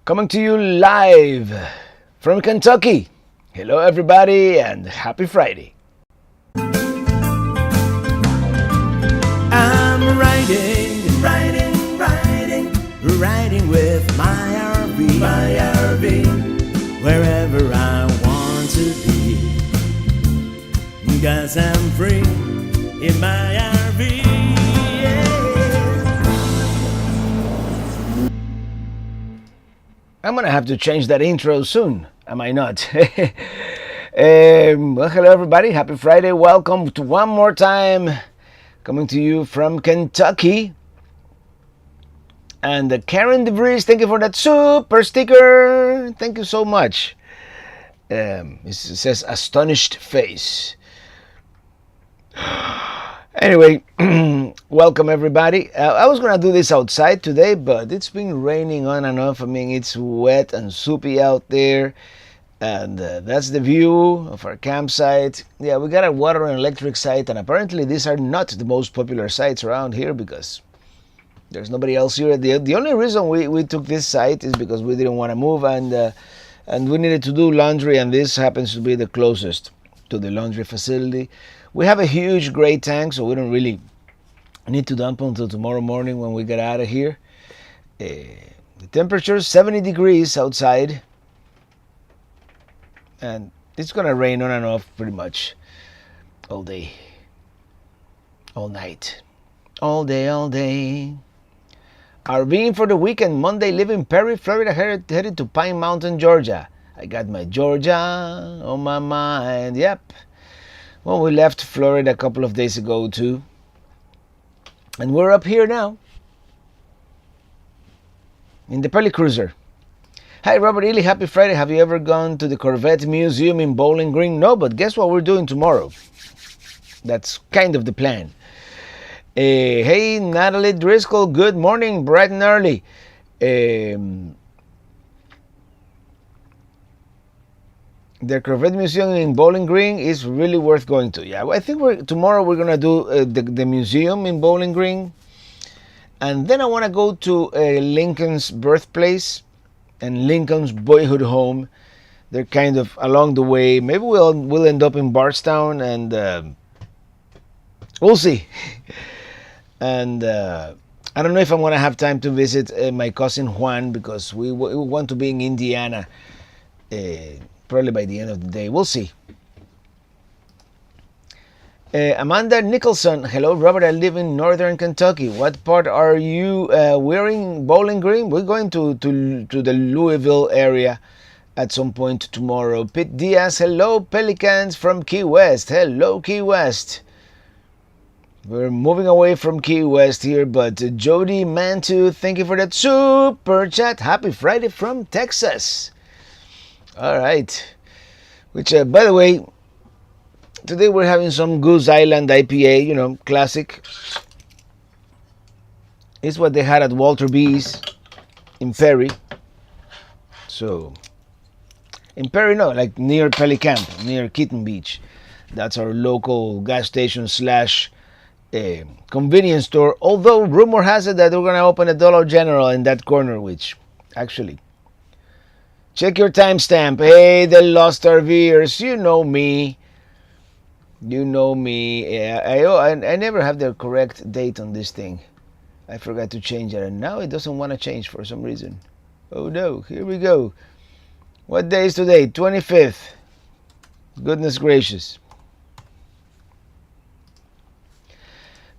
Coming to you live from Kentucky. Hello, everybody, and happy Friday. I'm riding with my RV, wherever I want to be, 'cause I'm free in my RV. I'm gonna have to change that intro soon, am I not? Well, hello, everybody. Happy Friday. Welcome to one more time. Coming to you from Kentucky. And Karen DeVries, thank you for that super sticker. Thank you so much. It says astonished face. Anyway, welcome everybody. I was gonna do this outside today, but it's been raining on and off. I mean, it's wet and soupy out there. And that's the view of our campsite. Yeah, we got a water and electric site, and apparently these are not the most popular sites around here because there's nobody else here. The only reason we took this site is because we didn't want to move, and we needed to do laundry, and this happens to be the closest to the laundry facility. We have a huge gray tank, so we don't really need to dump until tomorrow morning when we get out of here. The temperature is 70 degrees outside, and it's gonna rain on and off pretty much all day, all night, all day. RVing for the weekend, Monday, live in Perry, Florida, headed to Pine Mountain, Georgia. I got my Georgia on my mind, yep. Well, we left Florida a couple of days ago too, and we're up here now in the Pelly Cruiser. Hi, Robert Ely, happy Friday. Have you ever gone to the Corvette Museum in Bowling Green? No, but guess what we're doing tomorrow? That's kind of the plan. Hey, Natalie Driscoll, good morning, bright and early. The Corvette Museum in Bowling Green is really worth going to. Yeah, I think tomorrow we're gonna do the museum in Bowling Green, and then I want to go to Lincoln's birthplace and Lincoln's boyhood home. They're kind of along the way. Maybe we'll end up in Bardstown, and we'll see. And I don't know if I'm gonna have time to visit my cousin Juan, because we want to be in Indiana. Probably by the end of the day. We'll see. Amanda Nicholson. Hello, Robert. I live in northern Kentucky. What part are you? We're in Bowling Green. We're going to the Louisville area at some point tomorrow. Pete Diaz. Hello, Pelicans from Key West. Hello, Key West. We're moving away from Key West here, but Jody Mantu, thank you for that super chat. Happy Friday from Texas. All right, which by the way, today we're having some Goose Island IPA, classic. It's what they had at Walter B's in Perry. So, in Perry, no, like near Pelly Camp, near Keaton Beach. That's our local gas station / convenience store. Although rumor has it that we're gonna open a Dollar General in that corner, which actually. Check your timestamp. Hey, the Lost RVers, you know me. Yeah, I never have the correct date on this thing. I forgot to change it, and now it doesn't want to change for some reason. Oh no, here we go. What day is today? 25th. Goodness gracious.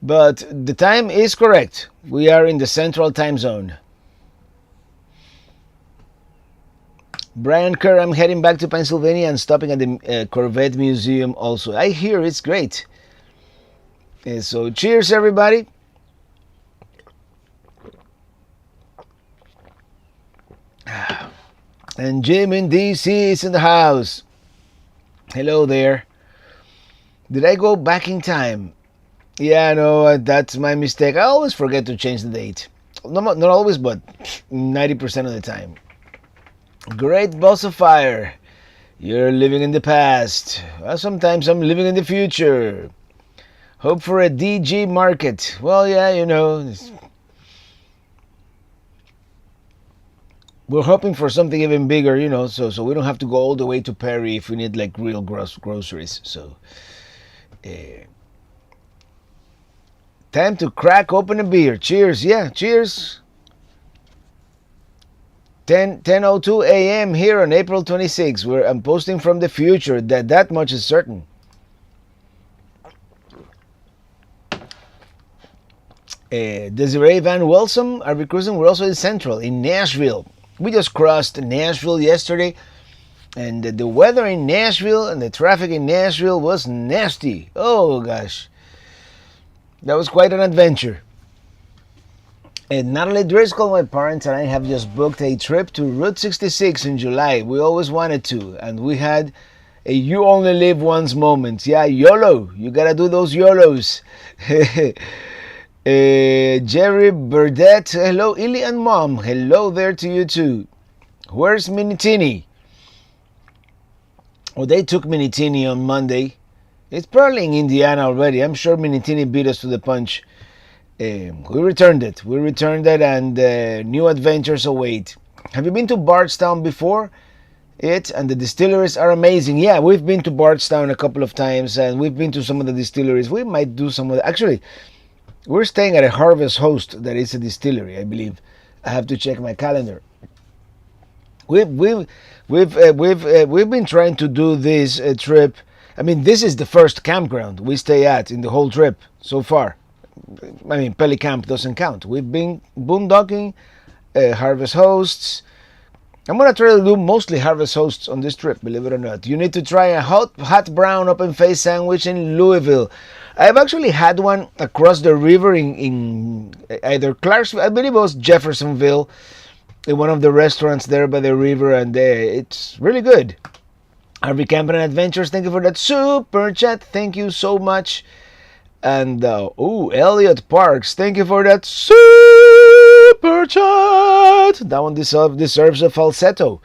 But the time is correct. We are in the Central Time Zone. Brian Kerr, I'm heading back to Pennsylvania and stopping at the Corvette Museum also. I hear it's great. So cheers, everybody. And Jim in DC is in the house. Hello there. Did I go back in time? Yeah, no, that's my mistake. I always forget to change the date. Not always, but 90% of the time. Great Boss of Fire. You're living in the past. Well, sometimes I'm living in the future. Hope for a DG market. Well, yeah, we're hoping for something even bigger, so we don't have to go all the way to Perry if we need like real groceries. So, time to crack open a beer. Cheers, yeah, cheers. 10:02 a.m. here on April 26th. I'm posting from the future. That much is certain. Desiree Van Wilson, are we cruising? We're also in Central, in Nashville. We just crossed Nashville yesterday, and the weather in Nashville and the traffic in Nashville was nasty. Oh gosh, that was quite an adventure. And Natalie Driscoll, my parents and I have just booked a trip to Route 66 in July. We always wanted to, and we had a you only live once moment. Yeah, YOLO. You gotta do those YOLOs. Jerry Burdett, hello. Illy and Mom, hello there to you too. Where's Minitini? Well, they took Minitini on Monday. It's probably in Indiana already. I'm sure Minitini beat us to the punch. We returned it. And new adventures await. Have you been to Bardstown before? It and the distilleries are amazing. Yeah, we've been to Bardstown a couple of times, and we've been to some of the distilleries. We might do some of the, actually, we're staying at a Harvest Host that is a distillery, I believe. I have to check my calendar. We've been trying to do this trip. I mean, this is the first campground we stay at in the whole trip so far. I mean, Pelly Camp doesn't count. We've been boondocking, Harvest Hosts. I'm gonna try to do mostly Harvest Hosts on this trip, believe it or not. You need to try a hot brown open face sandwich in Louisville. I've actually had one across the river in either Clarksville, I believe it was Jeffersonville, in one of the restaurants there by the river, and it's really good. RV Camping and Adventures, thank you for that super chat. Thank you so much. And Elliot Parks, thank you for that super chat. That one deserves a falsetto.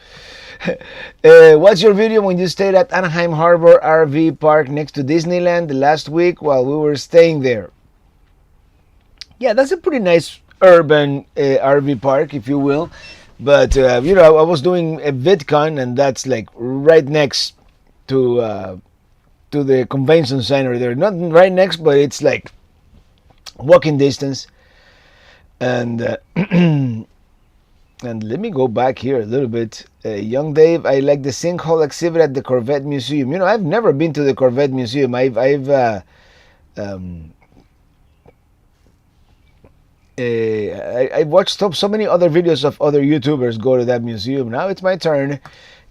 What's your video when you stayed at Anaheim Harbor RV Park next to Disneyland last week while we were staying there? Yeah, that's a pretty nice urban RV park, if you will. But I was doing a VidCon, and that's like right next to the convention center. They're not right next, but it's like walking distance. And and let me go back here a little bit. Young Dave, I like the sinkhole exhibit at the Corvette Museum. I've never been to the Corvette Museum. I've watched so many other videos of other YouTubers go to that museum. Now it's my turn.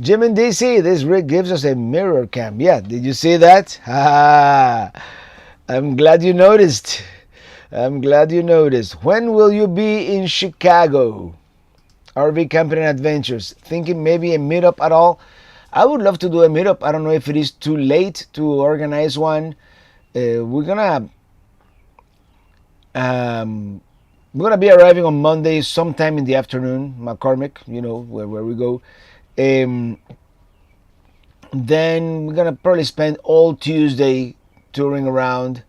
Jim in DC, this rig gives us a mirror cam. Yeah, did you see that? I'm glad you noticed. When will you be in Chicago? RV Camping and Adventures. Thinking maybe a meetup at all? I would love to do a meetup. I don't know if it is too late to organize one. We're gonna be arriving on Monday sometime in the afternoon, McCormick, where we go. Then we're gonna probably spend all Tuesday touring around.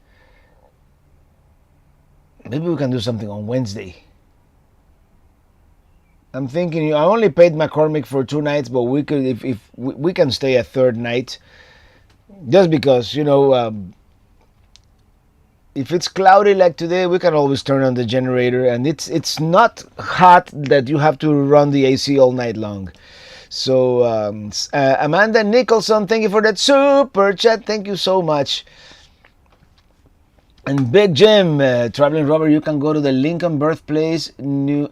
Maybe we can do something on Wednesday. I'm thinking, I only paid McCormick for 2 nights, but we could, if we can stay a third night, just because, if it's cloudy like today, we can always turn on the generator, and it's not hot that you have to run the AC all night long. So Amanda Nicholson, thank you for that super chat. Thank you so much. And Big Jim, Traveling Robert, you can go to the Lincoln Birthplace, New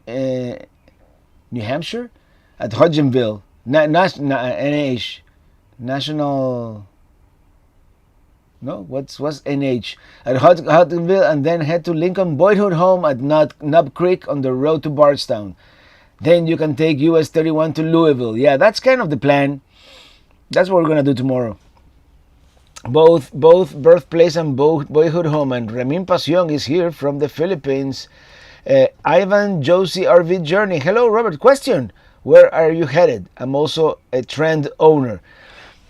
Hampshire, at Hodgenville, NH, National. No, what's NH at Hodgenville, and then head to Lincoln Boyhood Home at Nub Creek on the road to Bardstown. Then you can take US 31 to Louisville. Yeah, that's kind of the plan. That's what we're gonna do tomorrow. Both Birthplace and Boyhood Home. And Remin Pasión is here from the Philippines. Ivan Josie RV Journey. Hello, Robert. Question: where are you headed? I'm also a Trend owner.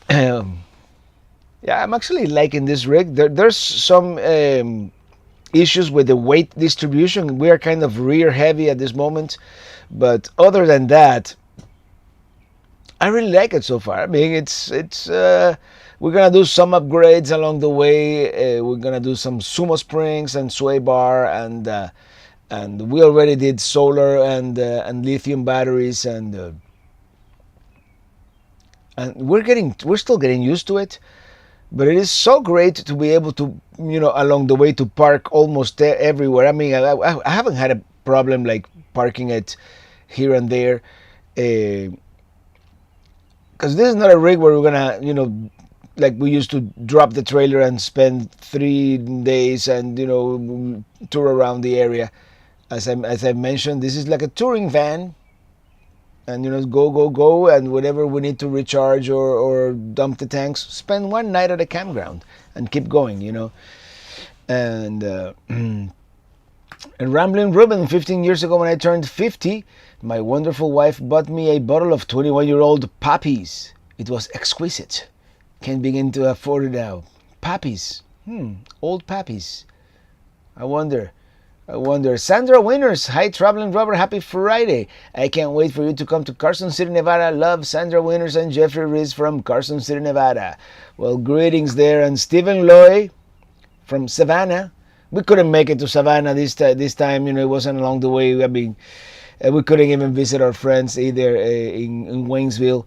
Yeah, I'm actually liking this rig. There's some issues with the weight distribution. We are kind of rear heavy at this moment, but other than that, I really like it so far. I mean, it's we're gonna do some upgrades along the way. We're gonna do some sumo springs and sway bar, and we already did solar and lithium batteries, and we're still getting used to it. But it is so great to be able to, along the way to park almost everywhere. I mean, I haven't had a problem like parking it here and there. Because this is not a rig where we're gonna, like we used to drop the trailer and spend 3 days and tour around the area. As I mentioned, this is like a touring van, and go, and whenever we need to recharge or dump the tanks, spend one night at a campground and keep going. And and Rambling Ruben, 15 years ago when I turned 50, my wonderful wife bought me a bottle of 21-year-old poppies. It was exquisite. Can't begin to afford it now. Poppies. Old poppies. I wonder. Sandra Winners, hi Traveling Rubber, happy Friday. I can't wait for you to come to Carson City, Nevada. Love, Sandra Winners and Jeffrey Riz from Carson City, Nevada. Well, greetings there. And Stephen Loy from Savannah. We couldn't make it to Savannah this time. It wasn't along the way. I mean, we couldn't even visit our friends either in Waynesville.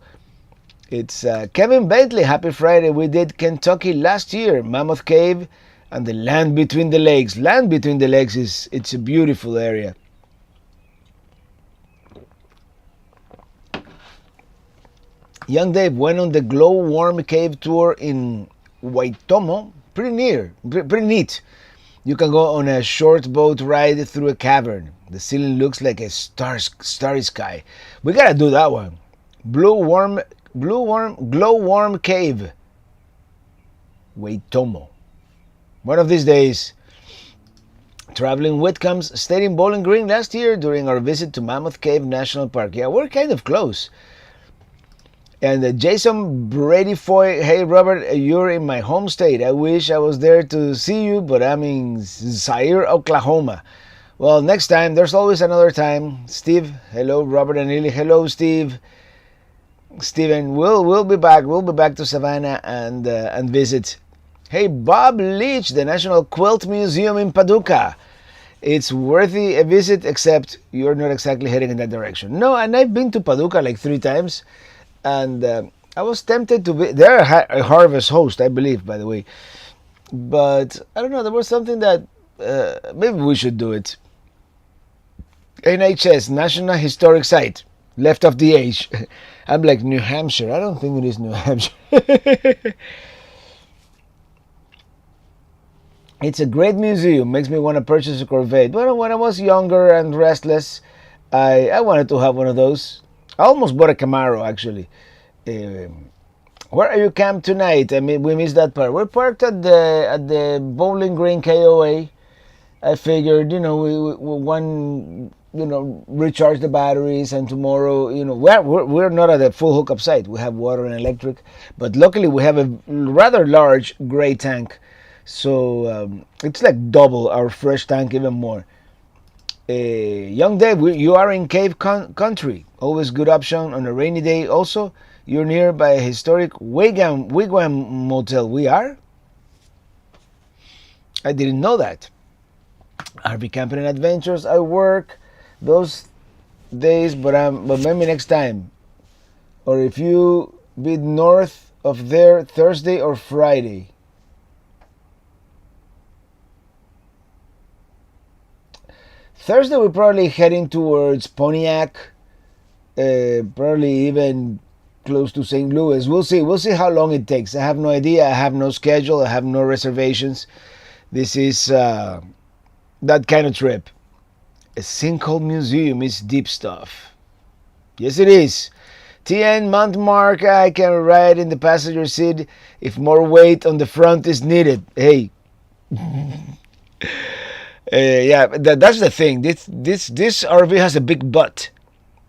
It's Kevin Bentley, happy Friday. We did Kentucky last year, Mammoth Cave, and the Land Between the Lakes. Land Between the Lakes it's a beautiful area. Young Dave went on the Glowworm Cave tour in Waitomo. Pretty neat. You can go on a short boat ride through a cavern. The ceiling looks like a starry sky. We gotta do that one. Glowworm Cave, Waitomo. One of these days. Traveling Whitcombs stayed in Bowling Green last year during our visit to Mammoth Cave National Park. Yeah, we're kind of close. And Jason Brady Foy, hey Robert, you're in my home state. I wish I was there to see you, but I'm in Zaire, Oklahoma. Well, next time, there's always another time. Steve, hello. Robert and Lily, hello, Steve. Steven, we'll be back. We'll be back to Savannah and visit. Hey, Bob Leach, the National Quilt Museum in Paducah. It's worthy a visit, except you're not exactly heading in that direction. No, and I've been to Paducah like 3 times, and I was tempted to be. They're a harvest host, I believe, by the way. But I don't know. There was something that maybe we should do it. NHS, National Historic Site. Left of the age. I'm like New Hampshire. I don't think it is New Hampshire. It's a great museum. Makes me want to purchase a Corvette. But when I was younger and restless, I wanted to have one of those. I almost bought a Camaro, actually. Where are you camped tonight? I mean, we missed that part. We're parked at the Bowling Green KOA. I figured, recharge the batteries, and tomorrow, we're not at a full hookup site. We have water and electric, but luckily we have a rather large gray tank, so it's like double our fresh tank, even more. Young Dave, you are in Cave Country. Always good option on a rainy day. Also, you're nearby a historic Wigwam Motel. We are? I didn't know that. RV Camping and Adventures. I work those days, but maybe next time. Or if you be north of there, Thursday or Friday. Thursday we're probably heading towards Pontiac, probably even close to St. Louis. We'll see how long it takes. I have no idea. I have no schedule. I have no reservations. This is that kind of trip. A sinkhole museum is deep stuff. Yes, it is. TN Montmark, I can ride in the passenger seat if more weight on the front is needed. Hey. Yeah, that's the thing. This RV has a big butt.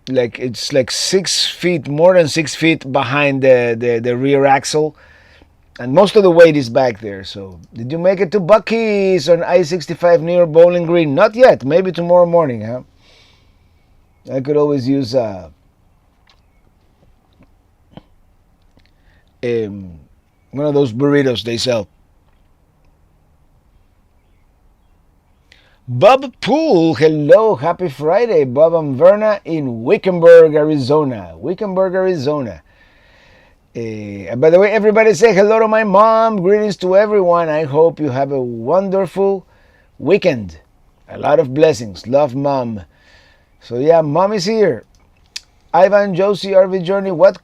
Like it's like 6 feet, more than 6 feet behind the rear axle, and most of the weight is back there. So, did you make it to Bucky's on I-65 near Bowling Green? Not yet. Maybe tomorrow morning, huh? I could always use um, one of those burritos they sell. Bob Poole, hello, happy Friday. Bob and Verna in Wickenburg, Arizona. Wickenburg, Arizona. By the way, everybody say hello to my mom. Greetings to everyone. I hope you have a wonderful weekend. A lot of blessings. Love, mom. So yeah, mom is here. Ivan, Josie, RV Journey, what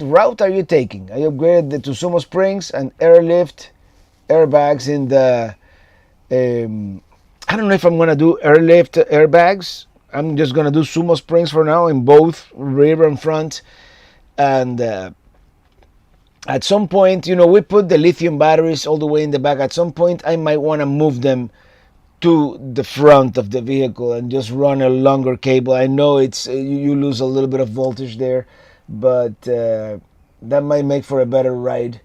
route are you taking? I upgraded to Sumo Springs and airlift airbags in the I don't know if I'm gonna do airlift airbags. I'm just gonna do Sumo Springs for now in both rear and front. And at some point, we put the lithium batteries all the way in the back. At some point, I might want to move them to the front of the vehicle and just run a longer cable. I know it's you lose a little bit of voltage there, but that might make for a better ride.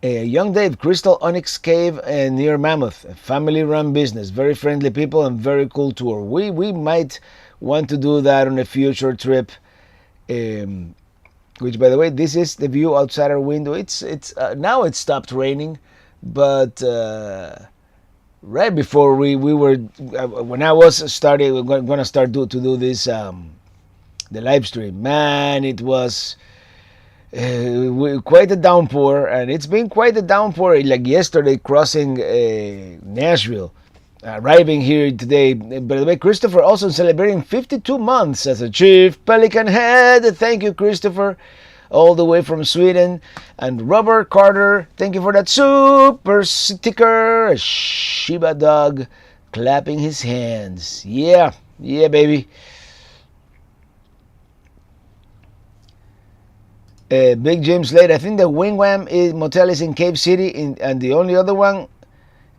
Young Dave, Crystal Onyx Cave near Mammoth, a family-run business, very friendly people and very cool tour. We might want to do that on a future trip. Which, by the way, this is the view outside our window. It's now it stopped raining, but right before we were when I was starting, we're gonna start to do this the live stream. Man, it was quite a downpour, and it's been quite a downpour. Like yesterday, crossing Nashville, arriving here today. By the way, Christopher also celebrating 52 months as a Chief Pelican Head. Thank you, Christopher, all the way from Sweden. And Robert Carter, thank you for that super sticker. A Shiba dog clapping his hands. Yeah, baby. Big James Slade, I think the Wingwam motel is in Cave City, and the only other one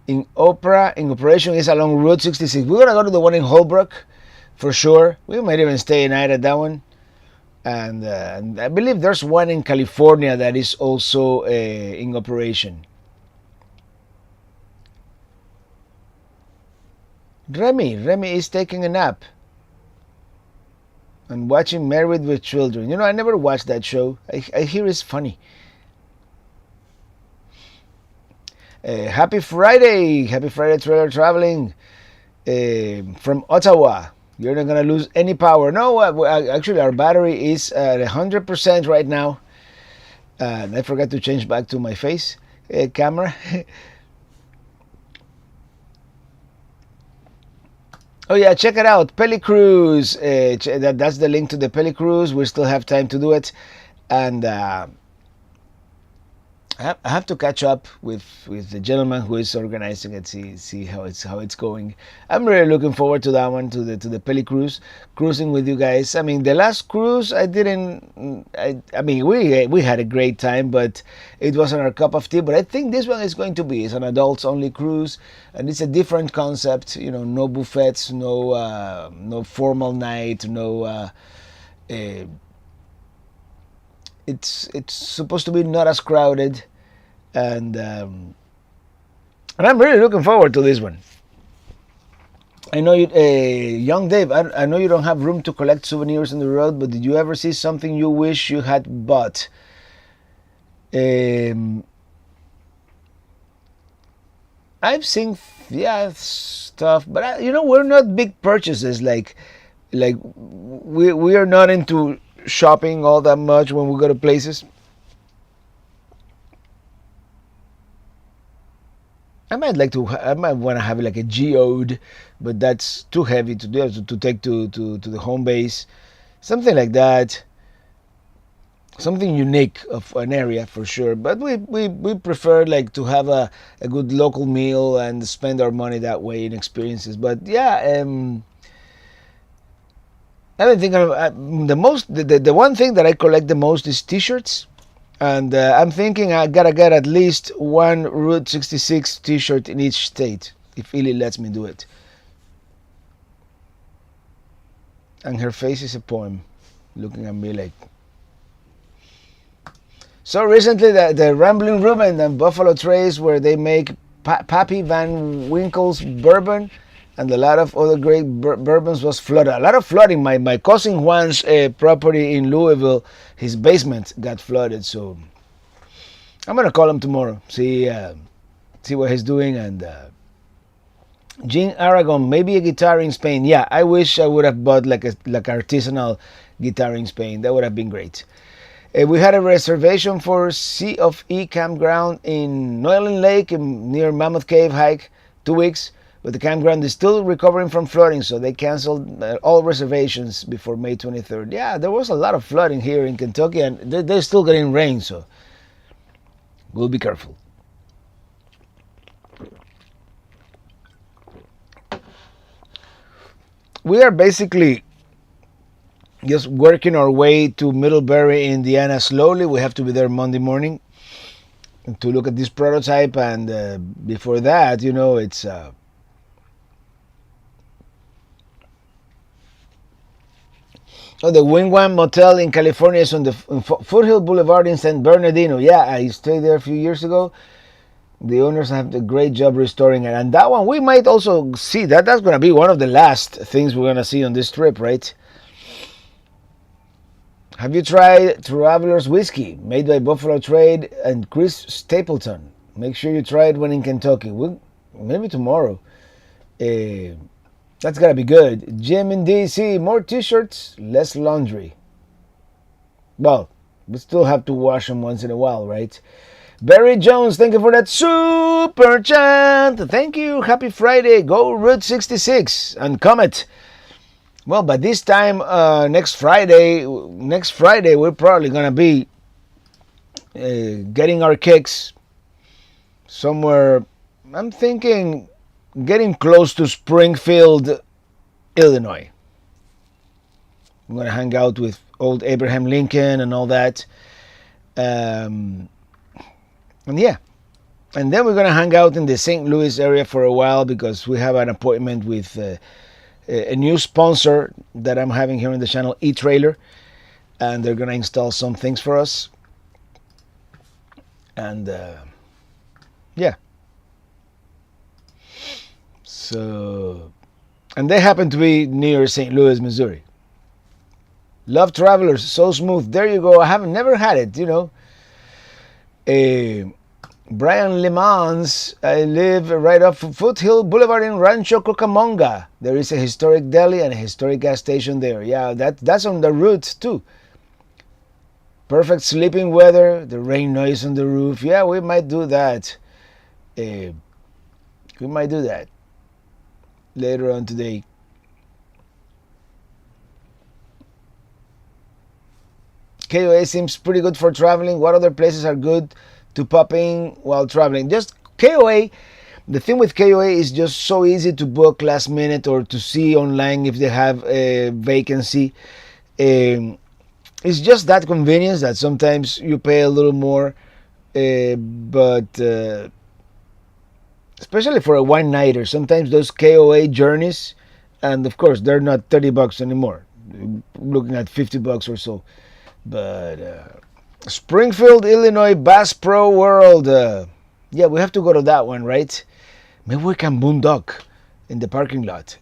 in operation is along Route 66. We're gonna go to the one in Holbrook for sure. We might even stay a night at that one. And I believe there's one in California that is also in operation. Remy is taking a nap and watching Married with Children. I never watched that show. I hear it's funny. Happy Friday trailer traveling from Ottawa. You're not gonna lose any power. No, actually our battery is at 100% right now. And I forgot to change back to my face camera. Oh yeah, check it out, Peli Cruise. That's the link to the Peli Cruise. We still have time to do it, and I have to catch up with the gentleman who is organizing it. See how it's going. I'm really looking forward to that one, to the Peli Cruise, cruising with you guys. I mean, the last cruise I didn't. I mean, we had a great time, but it wasn't our cup of tea. But I think this one is going to be. It's an adults only cruise, and it's a different concept. No buffets, no formal night, no. It's supposed to be not as crowded, and I'm really looking forward to this one. I know you, young Dave. I know you don't have room to collect souvenirs on the road, but did you ever see something you wish you had bought? I've seen stuff, but we're not big purchases. Like we are not into shopping all that much when we go to places. I might want to have like a geode, but that's too heavy to do, to take to the home base. Something like that. Something unique of an area for sure. But we prefer like to have a good local meal and spend our money that way in experiences. But yeah, I've been thinking of the one thing that I collect the most is T-shirts, and I'm thinking I gotta get at least one Route 66 T-shirt in each state if Illy lets me do it. And her face is a poem, looking at me like. So recently, the Rambling Reuben and Buffalo Trace, where they make Pappy Van Winkle's bourbon, and a lot of other great bourbons was flooded. A lot of flooding. My cousin Juan's property in Louisville, his basement got flooded. So I'm gonna call him tomorrow, see what he's doing. And Jean Aragon, maybe a guitar in Spain. Yeah, I wish I would have bought like artisanal guitar in Spain. That would have been great. We had a reservation for Sea of E campground in Noyland Lake near Mammoth Cave hike, 2 weeks. But the campground is still recovering from flooding, so they canceled all reservations before May 23rd. Yeah, there was a lot of flooding here in Kentucky, and they're still getting rain, so we'll be careful. We are basically just working our way to Middlebury, Indiana slowly. We have to be there Monday morning to look at this prototype, and before that, it's the Wingwan Motel in California is on the Foothill Boulevard in San Bernardino. Yeah, I stayed there a few years ago. The owners have a great job restoring it, and that one we might also see. That's going to be one of the last things we're going to see on this trip, right? Have you tried Traveler's Whiskey, made by Buffalo Trade and Chris Stapleton? Make sure you try it when in Kentucky. Maybe tomorrow. That's gotta be good. Jim in DC, more t-shirts, less laundry. Well, we still have to wash them once in a while, right? Barry Jones, thank you for that super chat. Thank you. Happy Friday. Go Route 66 and Comet. Well, by this time next Friday, we're probably gonna be getting our kicks somewhere. I'm thinking getting close to Springfield, Illinois. I'm going to hang out with old Abraham Lincoln and all that. And yeah. And then we're going to hang out in the St. Louis area for a while because we have an appointment with a new sponsor that I'm having here on the channel, eTrailer. And they're going to install some things for us. And yeah. So, and they happen to be near St. Louis, Missouri. Love Travelers, so smooth. There you go. I haven't never had it, Brian Lemans, I live right off Foothill Boulevard in Rancho Cucamonga. There is a historic deli and a historic gas station there. Yeah, that's on the route too. Perfect sleeping weather, the rain noise on the roof. Yeah, we might do that. Later on today. KOA seems pretty good for traveling. What other places are good to pop in while traveling? Just KOA. The thing with KOA is just so easy to book last minute or to see online if they have a vacancy. It's just that convenience that sometimes you pay a little more, but especially for a one-nighter, sometimes those KOA journeys, and of course they're not $30 anymore. You're looking at $50 or so. But Springfield, Illinois, Bass Pro World. Yeah, we have to go to that one, right? Maybe we can boondock in the parking lot.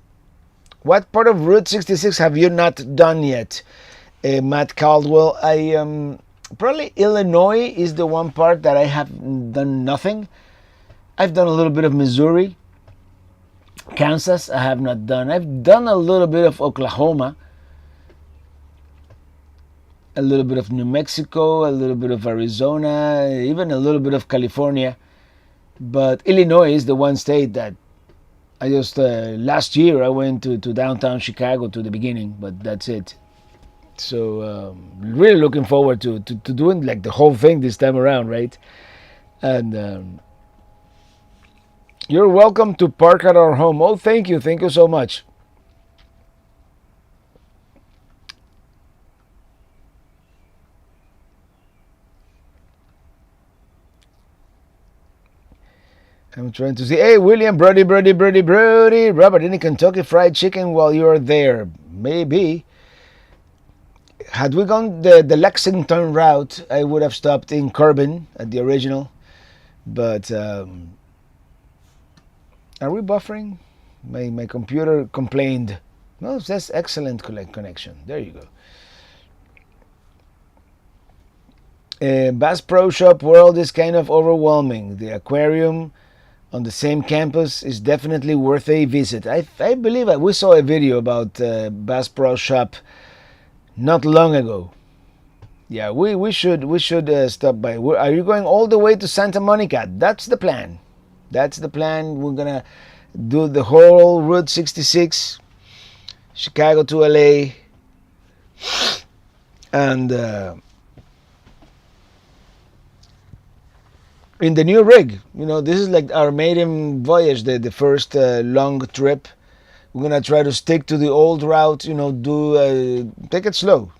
What part of Route 66 have you not done yet, Matt Caldwell? Probably Illinois is the one part that I have done nothing. I've done a little bit of Missouri. Kansas, I have not done. I've done a little bit of Oklahoma. A little bit of New Mexico, a little bit of Arizona, even a little bit of California. But Illinois is the one state that I just, last year I went to downtown Chicago to the beginning, but that's it. So really looking forward to doing like the whole thing this time around, right? And you're welcome to park at our home. Oh, thank you so much. I'm trying to see. Hey, William, Brody. Robert, any Kentucky Fried Chicken while you're there? Maybe. Had we gone the Lexington route, I would have stopped in Corbin at the original. But are we buffering? My computer complained. No, that's excellent connection. There you go. Bass Pro Shop world is kind of overwhelming. The aquarium on the same campus is definitely worth a visit. I believe we saw a video about Bass Pro Shop not long ago. Yeah, we should stop by. Are you going all the way to Santa Monica? That's the plan. That's the plan. We're gonna do the whole Route 66, Chicago to LA, and in the new rig. This is like our maiden voyage, the first long trip. We're gonna try to stick to the old route. Do take it slow.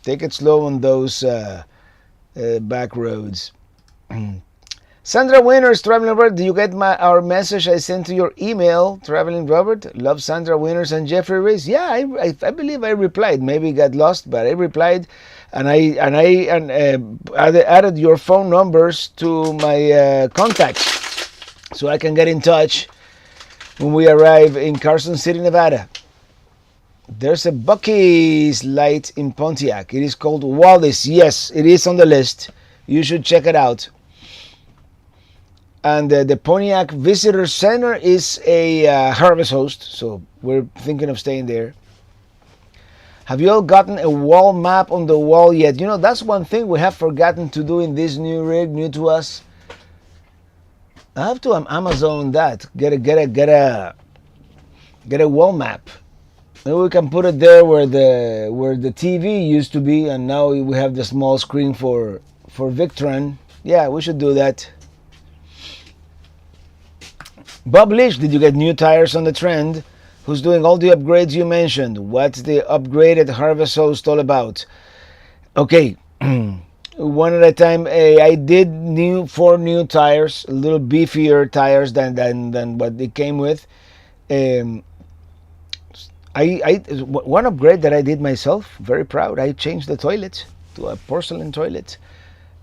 Take it slow on those back roads. Sandra Winters, Traveling Robert, do you get our message I sent to your email, Traveling Robert? Love Sandra Winters and Jeffrey Reese. Yeah, I believe I replied. Maybe it got lost, but I replied, and I added your phone numbers to my contacts, so I can get in touch when we arrive in Carson City, Nevada. There's a Buc-ee's light in Pontiac. It is called Wallace. Yes, it is on the list. You should check it out. And the Pontiac Visitor Center is a Harvest Host, so we're thinking of staying there. Have you all gotten a wall map on the wall yet? That's one thing we have forgotten to do in this new rig, new to us. I have to Amazon that. Get a wall map. Maybe we can put it there where the TV used to be, and now we have the small screen for Victron. Yeah, we should do that. Bob Leach, did you get new tires on the trend? Who's doing all the upgrades you mentioned? What's the upgraded Harvest Host all about? Okay, one at a time. I did 4 new tires, a little beefier tires than what they came with. One upgrade that I did myself, very proud. I changed the toilet to a porcelain toilet.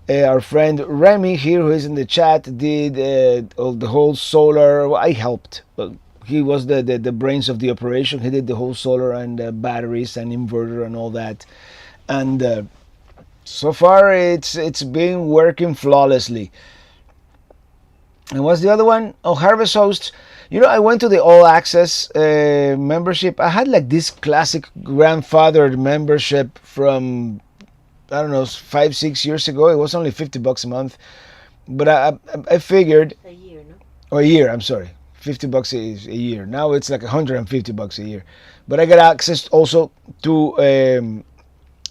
Our friend Remy here, who is in the chat, did the whole solar. Well, I helped. He was the brains of the operation. He did the whole solar and batteries and inverter and all that. And so far, it's been working flawlessly. And what's the other one? Oh, Harvest Hosts. I went to the All Access membership. I had like this classic grandfathered membership from, I don't know, 5-6 years ago. It was only $50 a month, but I figured a year, no? Or a year. I'm sorry, $50 a year. Now it's like $150 a year. But I get access also to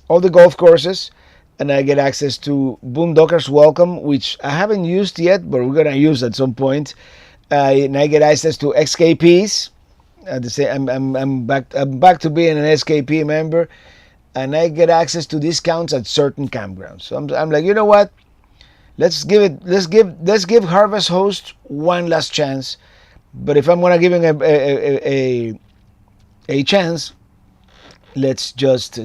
all the golf courses, and I get access to Boondockers Welcome, which I haven't used yet, but we're gonna use at some point. And I get access to XKPs. I'm back to being an SKP member. And I get access to discounts at certain campgrounds. So I'm like, you know what? Let's give Harvest Host one last chance. But if I'm gonna give him a chance, let's just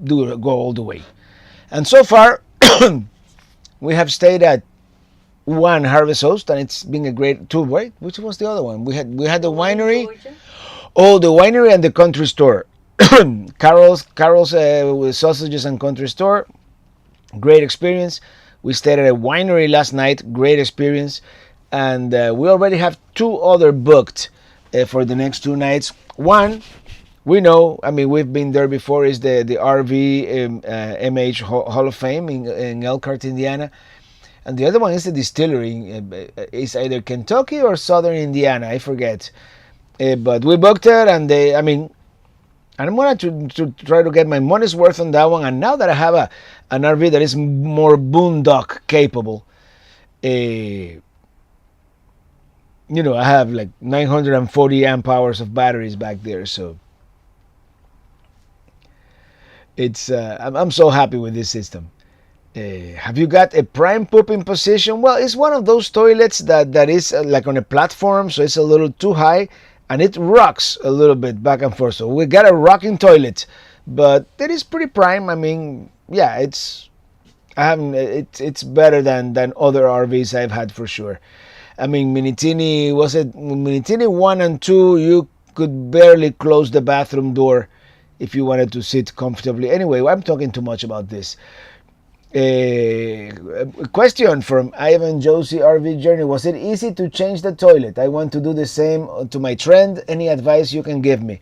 go all the way. And so far, we have stayed at one Harvest Host, and it's been a great tour. Right? Which was the other one? We had the winery. Oh, the winery and the country store. Carol's with sausages and country store. Great experience. We stayed at a winery last night. Great experience. And we already have 2 other booked for the next 2 nights. One, we know, we've been there before, is the RV MH Hall of Fame in Elkhart, Indiana. And the other one is the distillery. It's either Kentucky or Southern Indiana. I forget. But we booked it, and I'm going to try to get my money's worth on that one. And now that I have an RV that is more boondock capable, I have like 940 amp hours of batteries back there. So it's I'm so happy with this system. Have you got a prime pooping position? Well, it's one of those toilets that is like on a platform, so it's a little too high, and it rocks a little bit back and forth. So we got a rocking toilet, but it is pretty prime. Yeah, it's better than other RVs I've had for sure. Minitini 1 and 2, could barely close the bathroom door if you wanted to sit comfortably. Anyway, I'm talking too much about this. A question from Ivan Josie RV Journey. Was it easy to change the toilet? I want to do the same to my trend. Any advice you can give me?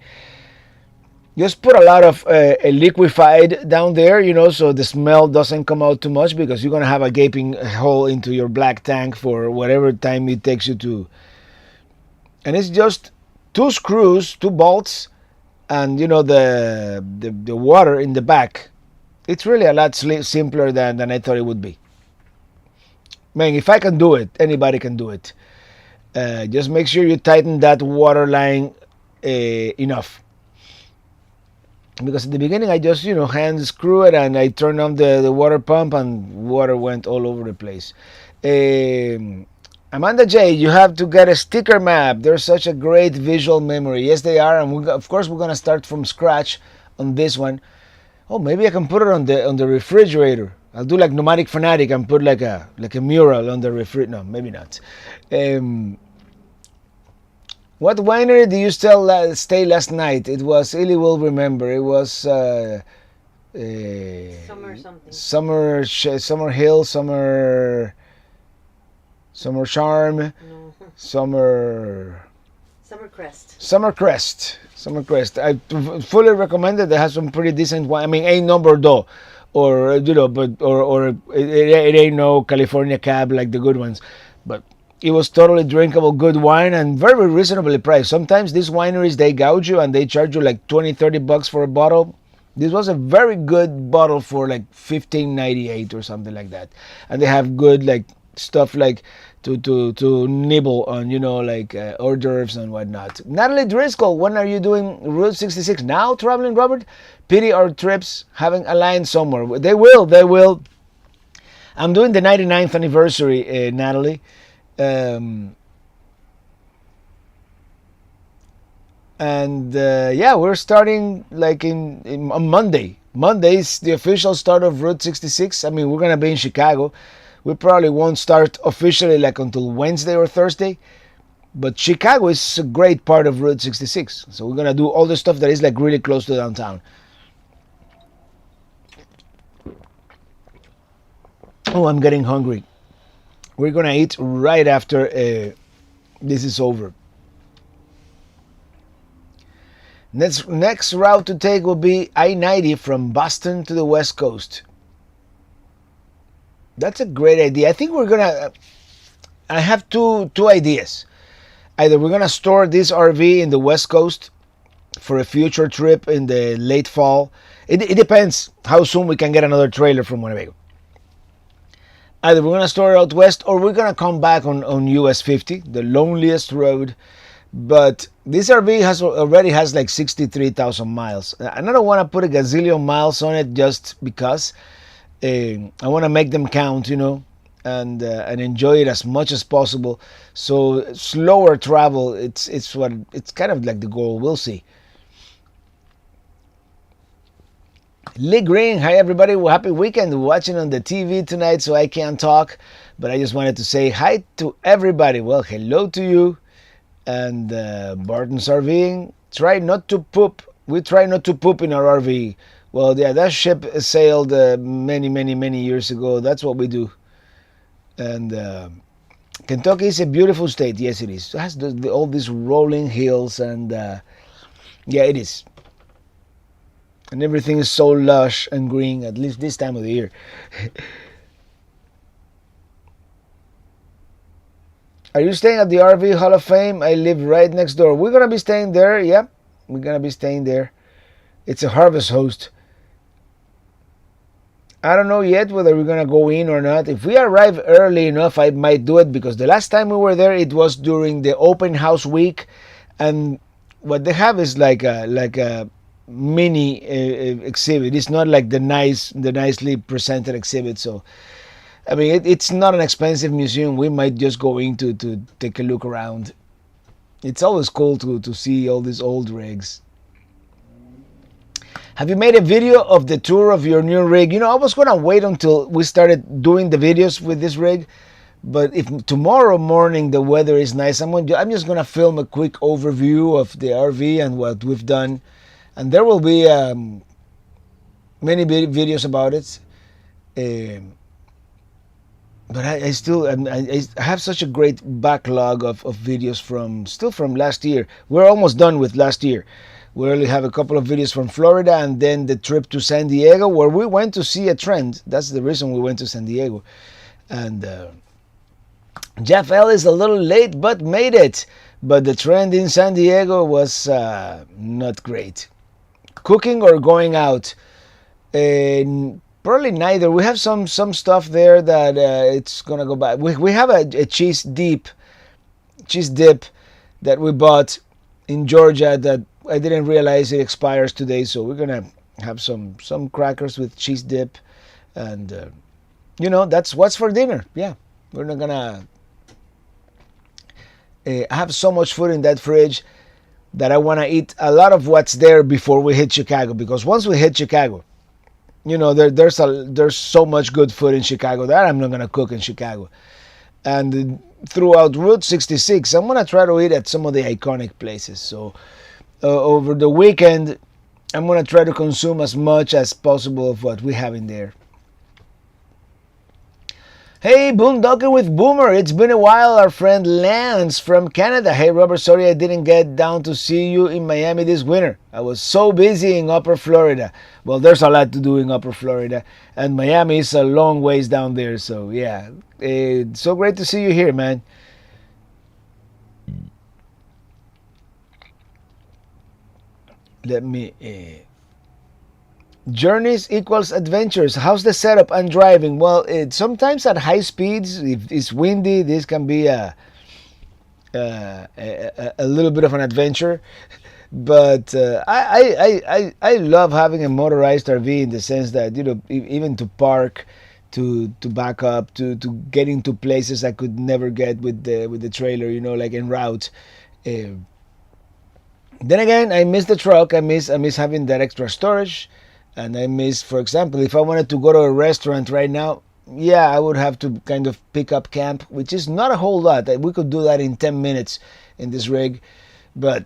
Just put a lot of liquefied down there, so the smell doesn't come out too much, because you're going to have a gaping hole into your black tank for whatever time it takes you to. And it's just 2 screws, 2 bolts, and the water in the back. It's really a lot simpler than I thought it would be. Man, if I can do it, anybody can do it. Just make sure you tighten that water line enough. Because at the beginning I just hand screw it, and I turned on the water pump, and water went all over the place. Amanda J, you have to get a sticker map. They're such a great visual memory. Yes, they are, and of course we're gonna start from scratch on this one. Oh, maybe I can put it on the refrigerator. I'll do like Nomadic Fanatic and put like a mural on the refrigerator. No, maybe not. What winery did you stay last night? It was Illy will remember. It was Summer something. Summer Hill, Summer Charm, No. Summer Crest. I fully recommend it. They have some pretty decent wine. I mean, ain't no Bordeaux, or it ain't no California Cab like the good ones, but it was totally drinkable, good wine, and very reasonably priced. Sometimes these wineries, they gouge you and they charge you like $20-30 for a bottle. This was a very good bottle for like $15.98 or something like that, and they have good like stuff like to nibble on, like hors d'oeuvres and whatnot. Natalie Driscoll, when are you doing Route 66 now, traveling Robert? Pity our trips haven't aligned somewhere. They will. I'm doing the 99th anniversary, Natalie. We're starting like on Monday. Monday's the official start of Route 66. I mean, we're gonna be in Chicago. We probably won't start officially like until Wednesday or Thursday, but Chicago is a great part of Route 66. So we're gonna do all the stuff that is like really close to downtown. Oh, I'm getting hungry. We're gonna eat right after this is over. Next route to take will be I-90 from Boston to the West Coast. That's a great idea. I think I have two ideas. Either we're gonna store this RV in the West Coast for a future trip in the late fall. It depends how soon we can get another trailer from Winnebago. Either we're gonna store it out west, or we're gonna come back on US 50, the loneliest road. But this RV already has like 63,000 miles. And I don't want to put a gazillion miles on it just because. I want to make them count, and enjoy it as much as possible. So slower travel, it's kind of like the goal. We'll see. Lee Green, hi everybody. Well, happy weekend. Watching on the TV tonight, so I can't talk, but I just wanted to say hi to everybody. Well, hello to you. And Barton's RVing. Try not to poop. We try not to poop in our RV. Well, yeah, that ship sailed many years ago. That's what we do. And Kentucky is a beautiful state. Yes, it is. It has all these rolling hills, and yeah, it is. And everything is so lush and green, at least this time of the year. Are you staying at the RV Hall of Fame? I live right next door. We're going to be staying there. Yep, we're going to be staying there. It's a harvest host. I don't know yet whether we're going to go in or not. If we arrive early enough, I might do it, because the last time we were there, it was during the open house week. And what they have is like a mini exhibit. It's not like the nicely presented exhibit. So, I mean, it's not an expensive museum. We might just go in to take a look around. It's always cool to see all these old rigs. Have you made a video of the tour of your new rig? I was going to wait until we started doing the videos with this rig, But if tomorrow morning the weather is nice, I'm just gonna film a quick overview of the RV and what we've done, and there will be many videos about it. Um, but I still I have such a great backlog of videos from last year. We're almost done with last year. We only have a couple of videos from Florida and then the trip to San Diego where we went to see a trend. That's the reason we went to San Diego. And Jeff L is a little late but made it. But the trend in San Diego was not great. Cooking or going out? Probably neither. We have some stuff there that it's gonna go back. We have a cheese dip that we bought in Georgia that I didn't realize it expires today. So we're gonna have some crackers with cheese dip, and that's what's for dinner. Yeah, we're not gonna have so much food in that fridge that I want to eat a lot of what's there before we hit Chicago. Because once we hit Chicago, there's so much good food in Chicago that I'm not gonna cook in Chicago. And throughout Route 66, I'm gonna try to eat at some of the iconic places. So over the weekend, I'm gonna try to consume as much as possible of what we have in there. Hey, boondocking with Boomer. It's been a while. Our friend Lance from Canada. Hey, Robert, sorry I didn't get down to see you in Miami this winter. I was so busy in Upper Florida. Well, there's a lot to do in Upper Florida, and Miami is a long ways down there. So, yeah, it's so great to see you here, man. Let me... Journeys equals adventures. How's the setup and driving? Well, sometimes at high speeds, if it's windy, this can be a little bit of an adventure. But I love having a motorized RV in the sense that even to park, to back up, to get into places I could never get with the trailer. Like en route. Then again, I miss the truck. I miss having that extra storage. And I miss, for example, if I wanted to go to a restaurant right now, yeah, I would have to kind of pick up camp, which is not a whole lot. We could do that in 10 minutes in this rig. But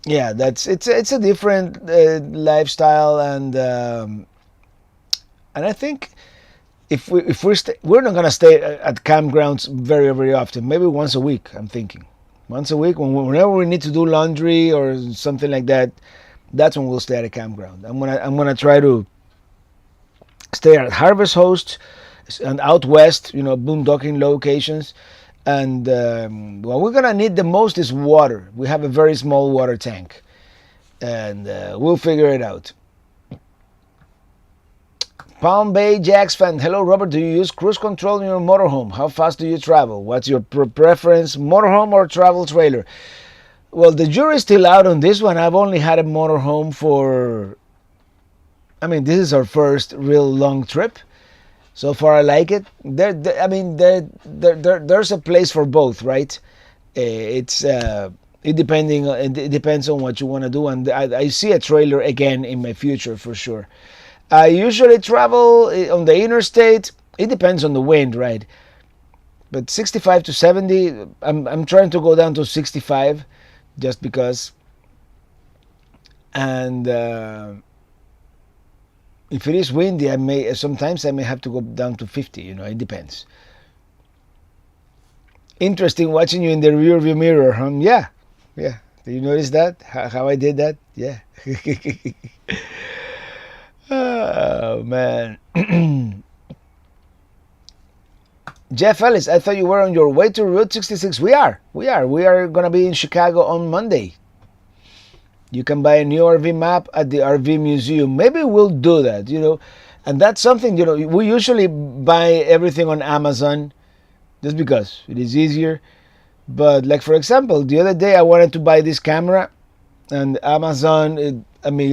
yeah, it's a different lifestyle, and I think if we're not gonna stay at campgrounds very very often. Maybe once a week. I'm thinking once a week whenever we need to do laundry or something like that. That's when we'll stay at a campground. I'm gonna try to stay at Harvest Host and out west, boondocking locations. And what we're gonna need the most is water. We have a very small water tank, and we'll figure it out. Palm Bay Jacks fan. Hello, Robert. Do you use cruise control in your motorhome? How fast do you travel? What's your preference, motorhome or travel trailer? Well, the jury's still out on this one. I've only had a motorhome for... this is our first real long trip. So far, I like it. There's a place for both, right? It depends on what you want to do, and I see a trailer again in my future for sure. I usually travel on the interstate. It depends on the wind, right? But 65 to 70. I'm trying to go down to 65. Just because, and if it is windy, sometimes I may have to go down to 50. It depends. Interesting watching you in the rear view mirror, huh? Yeah. Did you notice that? How I did that? Yeah. Oh man. Jeff Ellis, I thought you were on your way to Route 66. We are going to be in Chicago on Monday. You can buy a new RV map at the RV Museum. Maybe we'll do that, And that's something, we usually buy everything on Amazon just because it is easier. But like, for example, the other day I wanted to buy this camera, and Amazon, it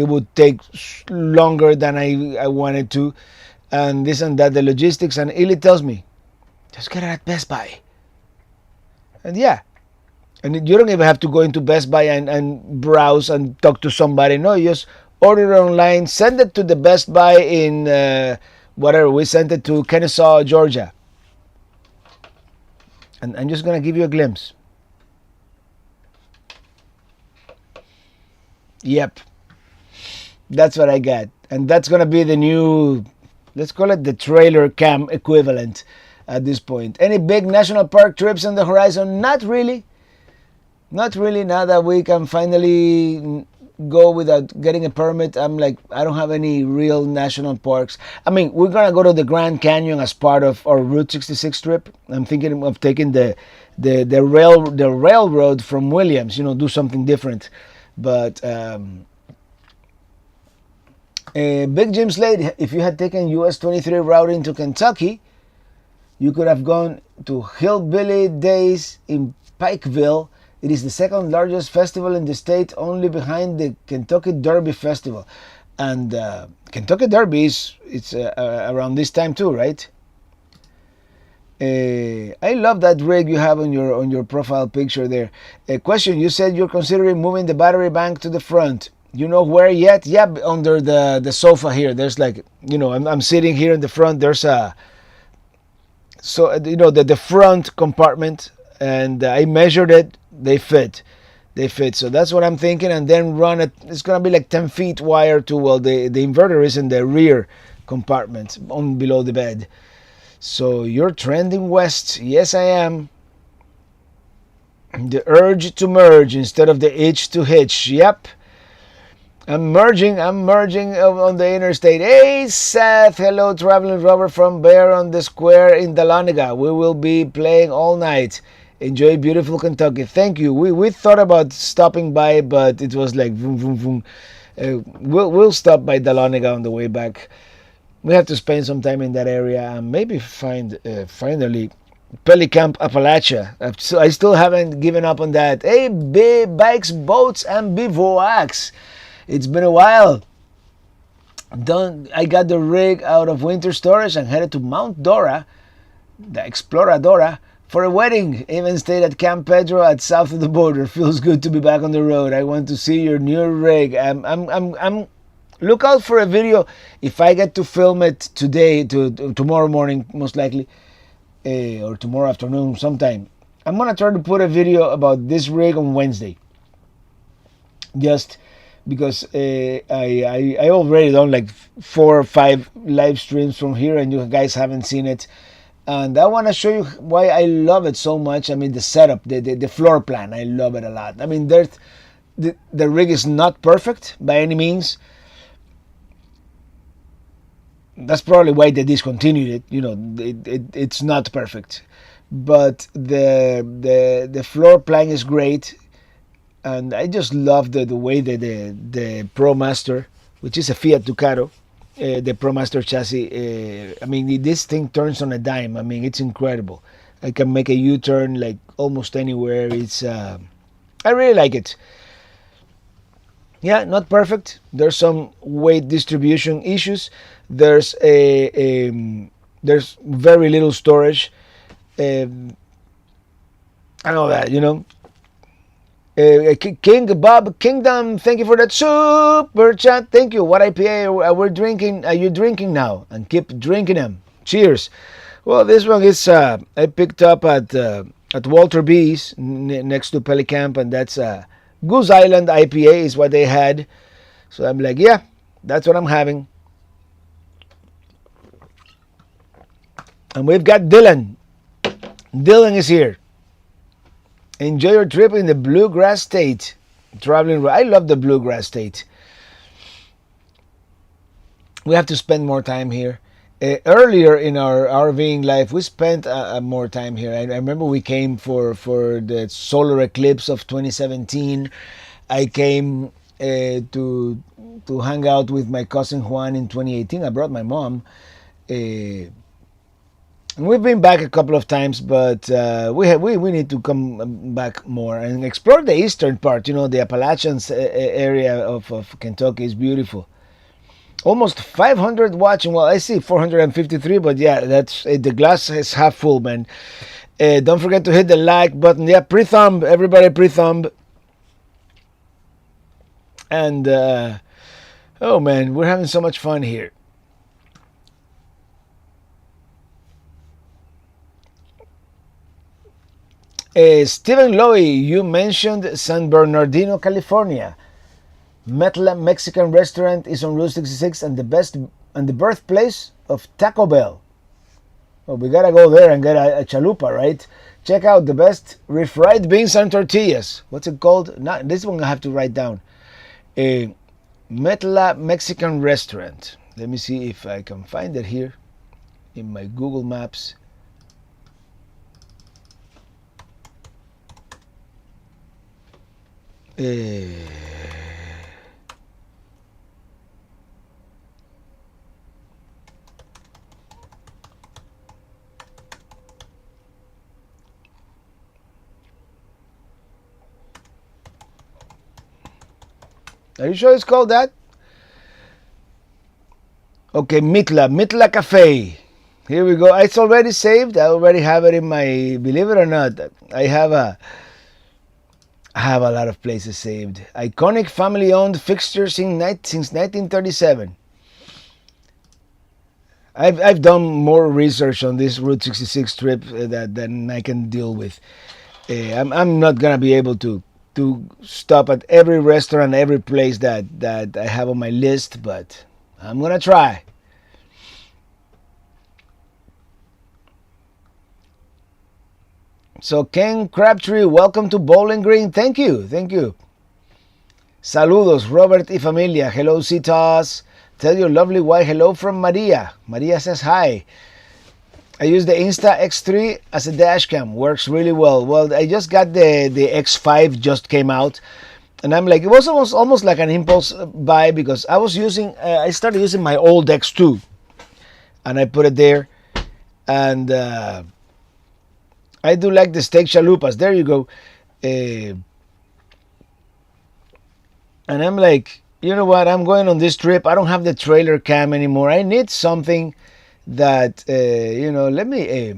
would take longer than I wanted to. And this and that, the logistics, and Illy tells me, just get it at Best Buy. And yeah. And you don't even have to go into Best Buy and browse and talk to somebody. No, you just order it online, send it to the Best Buy in whatever. We sent it to Kennesaw, Georgia. And I'm just gonna give you a glimpse. Yep, that's what I got, and that's gonna be the new, let's call it the trailer cam equivalent at this point. Any big national park trips on the horizon? Not really. Not really. Now that we can finally go without getting a permit, I'm like, I don't have any real national parks. I mean, we're gonna go to the Grand Canyon as part of our Route 66 trip. I'm thinking of taking the railroad from Williams. Do something different. But Big Jim Slade, if you had taken US 23 route into Kentucky, you could have gone to Hillbilly Days in Pikeville. It is the second largest festival in the state, only behind the Kentucky Derby Festival. And Kentucky Derby it's around this time too, right? I love that rig you have on your profile picture there. A question: you said you're considering moving the battery bank to the front. You know where yet? Yeah, under the sofa here. There's like, I'm sitting here in the front. There's a, so the front compartment, and I measured it. They fit. So that's what I'm thinking, and then run it. It's gonna be like 10 feet wire to, well, the inverter is in the rear compartment on below the bed. So you're trending west. Yes, I am. The urge to merge instead of the itch to hitch. Yep. I'm merging on the interstate. Hey, Seth. Hello, traveling Robert from Bear on the Square in Dahlonega. We will be playing all night. Enjoy beautiful Kentucky. Thank you. We thought about stopping by, but it was like vroom, vroom, vroom. We'll stop by Dahlonega on the way back. We have to spend some time in that area and maybe find finally Pelicamp Appalachia. I still haven't given up on that. Hey, bikes, boats, and bivouacs. It's been a while. I got the rig out of winter storage and headed to Mount Dora, the Exploradora, for a wedding. Even stayed at Camp Pedro at south of the border. Feels good to be back on the road. I want to see your new rig. I'm look out for a video if I get to film it today, tomorrow morning, most likely, or tomorrow afternoon sometime. I'm gonna try to put a video about this rig on Wednesday, just because I already done like 4 or 5 live streams from here, and you guys haven't seen it. And I want to show you why I love it so much. I mean, the setup, the floor plan, I love it a lot. I mean, the rig is not perfect by any means. That's probably why they discontinued it. It's not perfect, but the floor plan is great, and I just love the way that the ProMaster, which is a Fiat Ducato, the ProMaster chassis. I mean, this thing turns on a dime. I mean, it's incredible. I can make a U-turn like almost anywhere. It's I really like it. Yeah, not perfect. There's some weight distribution issues. There's there's very little storage. I know that. King Bob Kingdom, thank you for that super chat. Thank you. What IPA are you drinking now? And keep drinking them. Cheers. Well, this one is I picked up at Walter B's next to Pelicamp, and that's Goose Island IPA is what they had. So I'm like, yeah, that's what I'm having. And we've got Dylan. Dylan is here. Enjoy your trip in the Bluegrass State. Traveling. I love the Bluegrass State. We have to spend more time here. Earlier in our RVing life, we spent more time here. I remember we came for the solar eclipse of 2017. I came to hang out with my cousin Juan in 2018. I brought my mom. And we've been back a couple of times, but we need to come back more and explore the eastern part. The Appalachians area of Kentucky is beautiful. Almost 500 watching. Well, I see 453, but yeah, that's the glass is half full, man. Don't forget to hit the like button. Yeah, pre-thumb, everybody pre-thumb. And oh man, we're having so much fun here. Stephen Lowy, you mentioned San Bernardino, California. Metla Mexican restaurant is on Route 66 and the birthplace of Taco Bell. Well, we gotta go there and get a chalupa, right? Check out the best refried beans and tortillas. What's it called? Not, this one I have to write down. A Metla Mexican restaurant. Let me see if I can find it here in my Google Maps. Are you sure it's called that? Okay, Mitla Cafe. Here we go. It's already saved. I already have it in my. Believe it or not, I have a lot of places saved. Iconic family-owned fixtures since 1937. I've done more research on this Route 66 trip than I can deal with. I'm not gonna be able to stop at every restaurant, every place that I have on my list, but I'm gonna try. So Ken Crabtree, welcome to Bowling Green. Thank you. Saludos, Robert y familia. Hello, Citas. Tell your lovely wife hello from Maria. Maria says hi. I use the Insta X3 as a dash cam. Works really well. Well, I just got the X5 just came out. And I'm like, it was almost like an impulse buy because I started using my old X2. And I put it there. And I do like the steak chalupas. There you go. And I'm like, you know what? I'm going on this trip. I don't have the trailer cam anymore. I need something that let me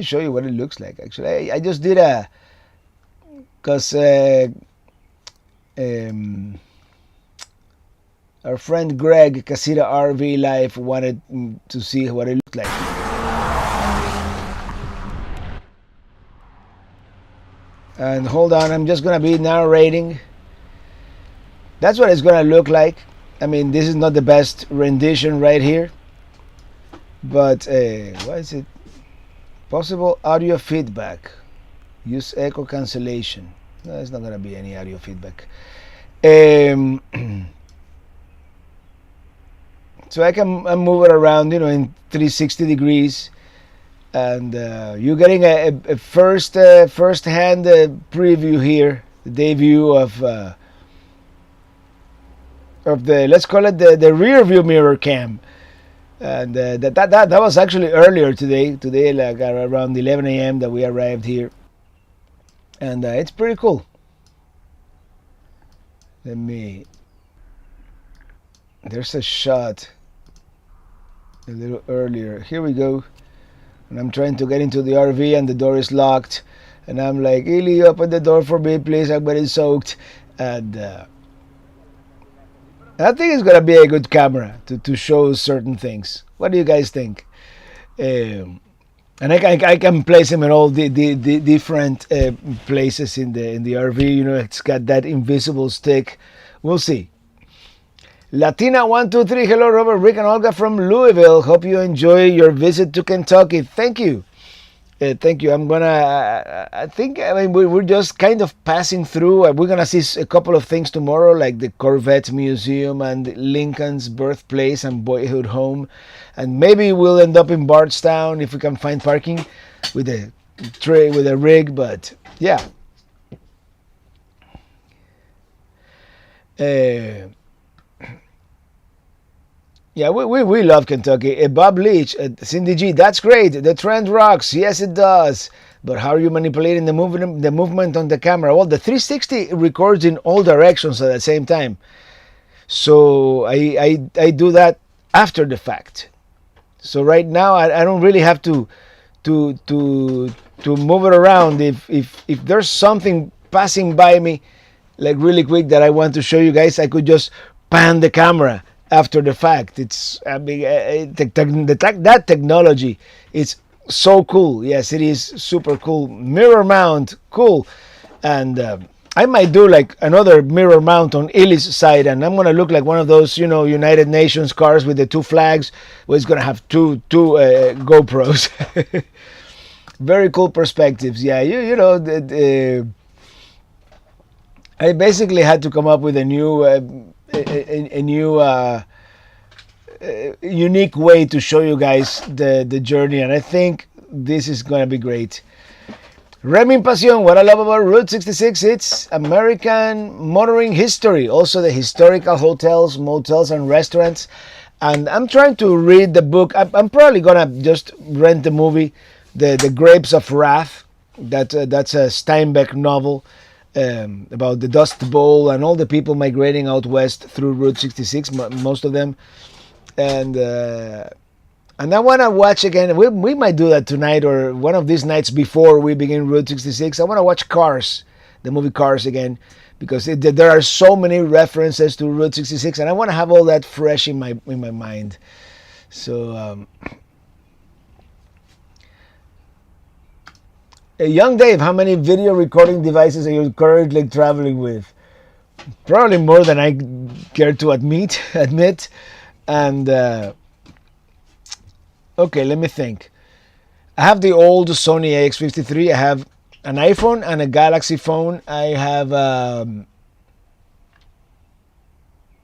show you what it looks like. Actually, I just did because our friend Greg Casita RV Life wanted to see what it looked like. And hold on, I'm just gonna be narrating. That's what it's gonna look like. I mean, this is not the best rendition right here, but what is it? Possible audio feedback. Use echo cancellation. No, there's not gonna be any audio feedback. So I can move it around, in 360 degrees, and you're getting a first-hand preview here, the debut of the, let's call it the rear view mirror cam. And that was actually earlier today like around 11 a.m. that we arrived here, and it's pretty cool. There's a shot a little earlier. Here we go. And I'm trying to get into the RV and the door is locked, and I'm like, Eli, open the door for me please, I'm getting soaked. And I think it's gonna be a good camera to show certain things. What do you guys think? And I can place them in all the different places in the RV. It's got that invisible stick. We'll see. Latina 123. Hello, Robert, Rick, and Olga from Louisville. Hope you enjoy your visit to Kentucky. Thank you. Thank you. We're just kind of passing through. We're gonna see a couple of things tomorrow, like the Corvette Museum and Lincoln's birthplace and boyhood home, and maybe we'll end up in Bardstown if we can find parking with a rig. But yeah. Yeah, we love Kentucky. Bob Leach, Cindy G, that's great. The trend rocks. Yes, it does. But how are you manipulating the movement on the camera? Well, the 360 records in all directions at the same time. So I do that after the fact. So right now I don't really have to move it around. If there's something passing by me, like really quick, that I want to show you guys, I could just pan the camera after the fact. That technology is So cool. Yes, it is super cool. Mirror mount, cool. And I might do like another mirror mount on Illy's side, and I'm gonna look like one of those, United Nations cars with the two flags, where it's gonna have two GoPros. Very cool perspectives. Yeah, I basically had to come up with a new, a new unique way to show you guys the journey, and I think this is gonna be great. Remy Passion, what I love about Route 66, it's American motoring history, also the historical hotels, motels, and restaurants. And I'm trying to read the book. I'm probably gonna just rent the movie, the Grapes of Wrath. That's a Steinbeck novel about the Dust Bowl and all the people migrating out west through Route 66, most of them. And I want to watch again. We might do that tonight or one of these nights before we begin Route 66. I want to watch Cars, the movie Cars again, because there are so many references to Route 66, and I want to have all that fresh in my mind. So, young Dave, how many video recording devices are you currently traveling with? Probably more than I care to admit. And okay, let me think. I have the old Sony AX53. I have an iPhone and a Galaxy phone. I have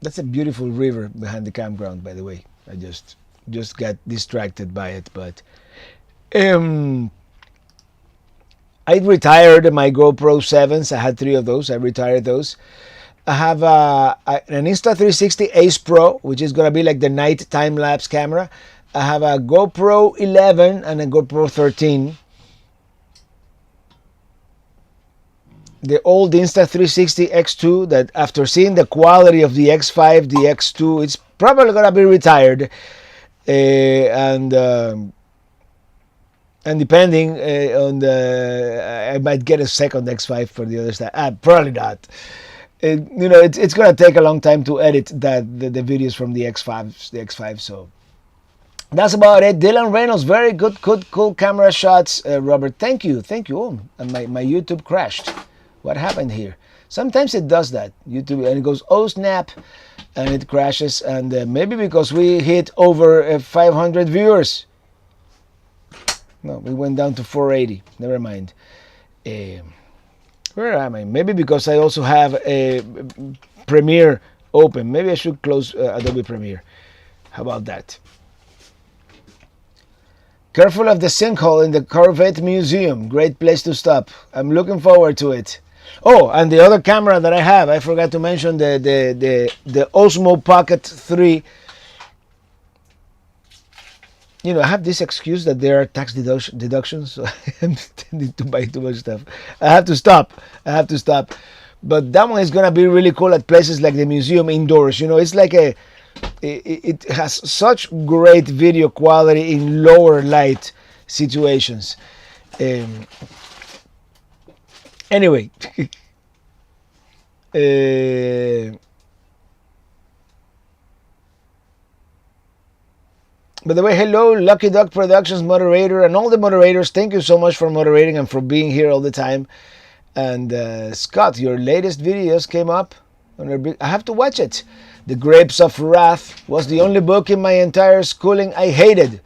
that's a beautiful river behind the campground, by the way. I just got distracted by it, but I retired my GoPro 7s. I had 3 of those. I retired those. I have an Insta360 Ace Pro, which is gonna be like the night time lapse camera. I have a GoPro 11 and a GoPro 13. The old Insta360 X2 that after seeing the quality of the X5, the X2, it's probably going to be retired. And depending on I might get a second X5 for the other side. Probably not. It's going to take a long time to edit the videos from the X5, so that's about it. Dylan Reynolds, very good, cool camera shots. Robert, thank you. Oh, and my YouTube crashed. What happened here? Sometimes it does that. YouTube, and it goes, oh snap, and it crashes. And maybe because we hit over 500 viewers. No, we went down to 480. Never mind. Where am I? Maybe because I also have a Premiere open. Maybe I should close Adobe Premiere. How about that? Careful of the sinkhole in the Corvette Museum. Great place to stop. I'm looking forward to it. Oh, and the other camera that I have, I forgot to mention the Osmo Pocket 3. I have this excuse that there are tax deductions, so I'm tending to buy too much stuff. I have to stop. But that one is going to be really cool at places like the museum indoors. It's like it has such great video quality in lower light situations. Anyway, by the way, hello, Lucky Duck Productions moderator and all the moderators. Thank you so much for moderating and for being here all the time. And Scott, your latest videos came up. I have to watch it. The Grapes of Wrath was the only book in my entire schooling I hated.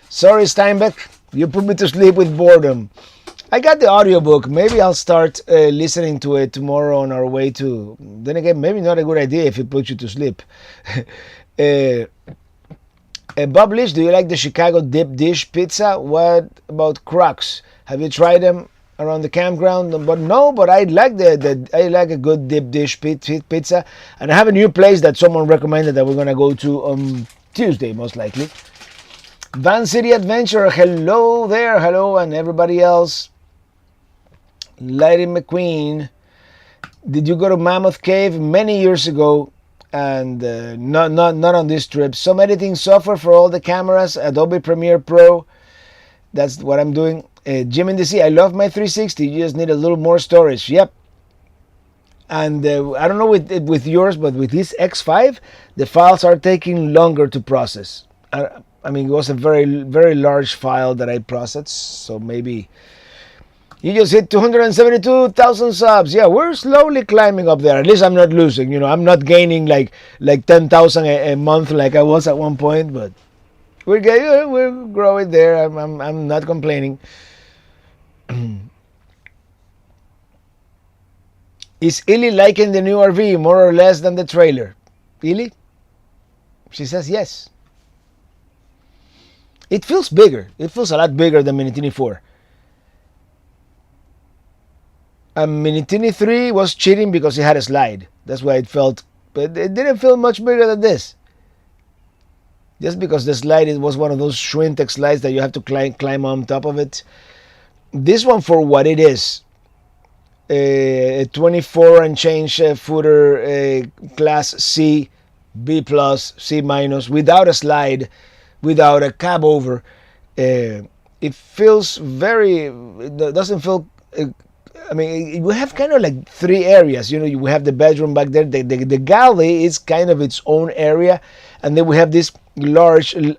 Sorry, Steinbeck, you put me to sleep with boredom. I got the audiobook. Maybe I'll start listening to it tomorrow on our way to... Then again, maybe not a good idea if it puts you to sleep. Bob Leach, do you like the Chicago dip dish pizza? What about Crocs? Have you tried them around the campground? But I like I like a good dip dish pizza, and I have a new place that someone recommended that we're gonna go to on Tuesday, most likely. Van City Adventure, hello there, hello, and everybody else. Lady McQueen, did you go to Mammoth Cave? Many years ago, and not on this trip. Some editing software for all the cameras, Adobe Premiere Pro. That's what I'm doing. Jim in the Sea, I love my 360. You just need a little more storage. Yep. And I don't know with yours, but with this X5, the files are taking longer to process. I mean, it was a very large file that I processed, so maybe you just hit 272,000 subs. Yeah, we're slowly climbing up there. At least I'm not losing. I'm not gaining like 10,000 a month like I was at one point, but we're growing there. I'm not complaining. Is Illy liking the new RV more or less than the trailer? Illy? She says yes. It feels bigger. It feels a lot bigger than Minitini 4. Minitini 3 was cheating because it had a slide. That's why it felt, but it didn't feel much bigger than this. Just because the slide, it was one of those Schwintek slides that you have to climb on top of it. This one, for what it is, a 24 and change footer, class C, B plus, C minus, without a slide, without a cab over. It feels it doesn't feel. I mean, we have kind of like three areas. We have the bedroom back there. The galley is kind of its own area, and then we have this large. You're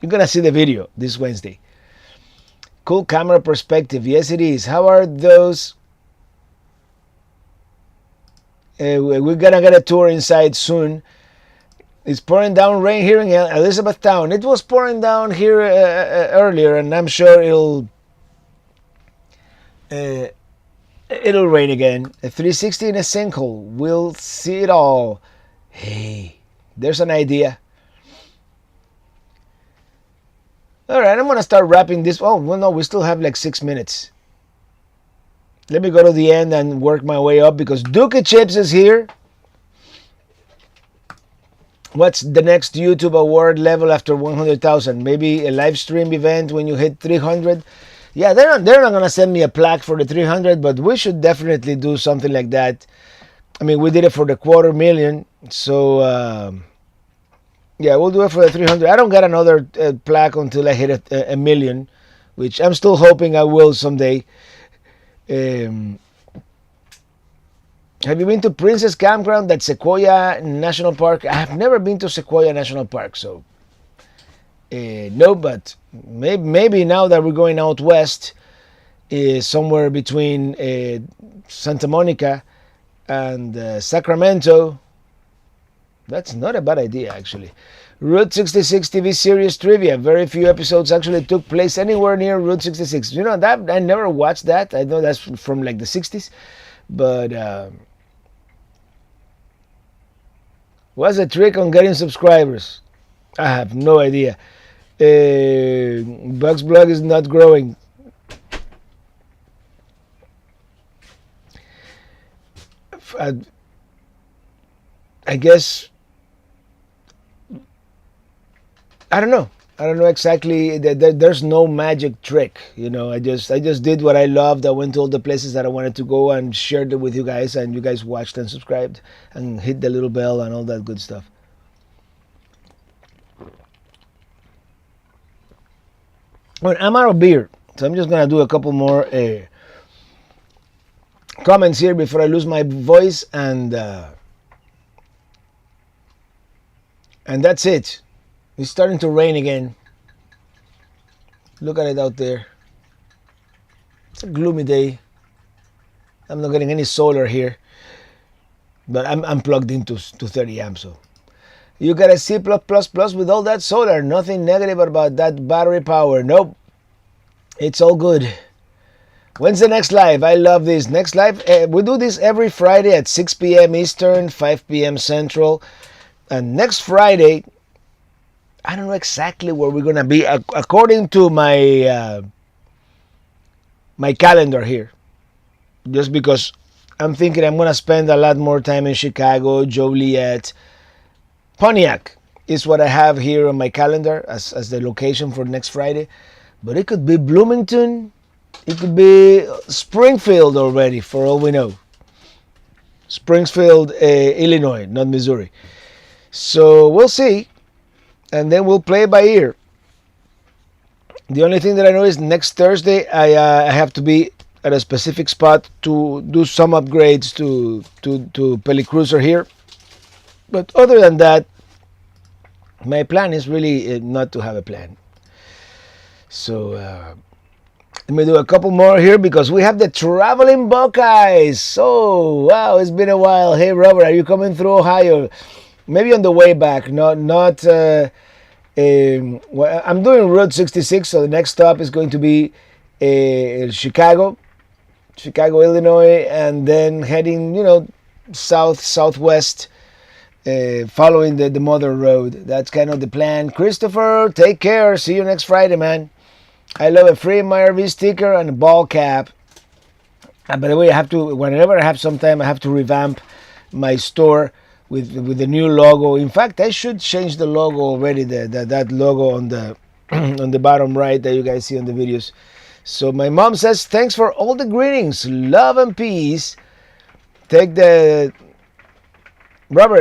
gonna see the video this Wednesday. Cool camera perspective. Yes, it is. How are those? We're gonna get a tour inside soon. It's pouring down rain here in Elizabethtown. It was pouring down here earlier, and I'm sure it'll rain again. A 360 in a sinkhole. We'll see it all. Hey, there's an idea. All right, I'm gonna start wrapping this. Oh, well, no, we still have like 6 minutes. Let me go to the end and work my way up because Duke Chips is here. What's the next YouTube award level after 100,000? Maybe a live stream event when you hit 300. Yeah, they're not gonna send me a plaque for the 300, but we should definitely do something like that. I mean, we did it for the 250,000, so yeah, we'll do it for the 300. I don't get another plaque until I hit a million, which I'm still hoping I will someday. Have you been to Princess Campground at Sequoia National Park? I have never been to Sequoia National Park, so no, but maybe now that we're going out west, somewhere between Santa Monica and Sacramento, that's not a bad idea, actually. Route 66 TV series trivia. Very few episodes actually took place anywhere near Route 66. That I never watched that. I know that's from like the 60s, but what's the trick on getting subscribers? I have no idea. Bugs blog is not growing. I guess I don't know. I don't know exactly. There's no magic trick, I just did what I loved. I went to all the places that I wanted to go and shared it with you guys, and you guys watched and subscribed and hit the little bell and all that good stuff. Well, I'm out of beer, so I'm just gonna do a couple more comments here before I lose my voice, and that's it. It's starting to rain again. Look at it out there. It's a gloomy day. I'm not getting any solar here, but I'm plugged into 30 amps. So you got a C++ with all that solar. Nothing negative about that battery power. Nope. It's all good. When's the next live? I love this. Next live, we do this every Friday at 6 p.m. Eastern, 5 p.m. Central. And next Friday, I don't know exactly where we're gonna be according to my my calendar here. Just because I'm thinking I'm gonna spend a lot more time in Chicago, Joliet, Pontiac is what I have here on my calendar as the location for next Friday. But it could be Bloomington, it could be Springfield already, for all we know. Springfield, Illinois, not Missouri. So we'll see. And then we'll play it by ear. The only thing that I know is next Thursday I have to be at a specific spot to do some upgrades to Pelicruiser here. But other than that, My plan is really not to have a plan. So let me do a couple more here because we have the traveling Buckeyes. So wow, it's been a while. Hey Robert, are you coming through Ohio? Maybe on the way back. Not. Well, I'm doing Route 66, so the next stop is going to be Chicago, Illinois, and then heading, southwest, following the mother road. That's kind of the plan. Christopher, take care. See you next Friday, man. I love a free My RV sticker and a ball cap. And by the way, whenever I have some time, I have to revamp my store with the new logo. In fact, I should change the logo already. That logo on the on the bottom right that you guys see on the videos. So my mom says, thanks for all the greetings, love and peace. Robert,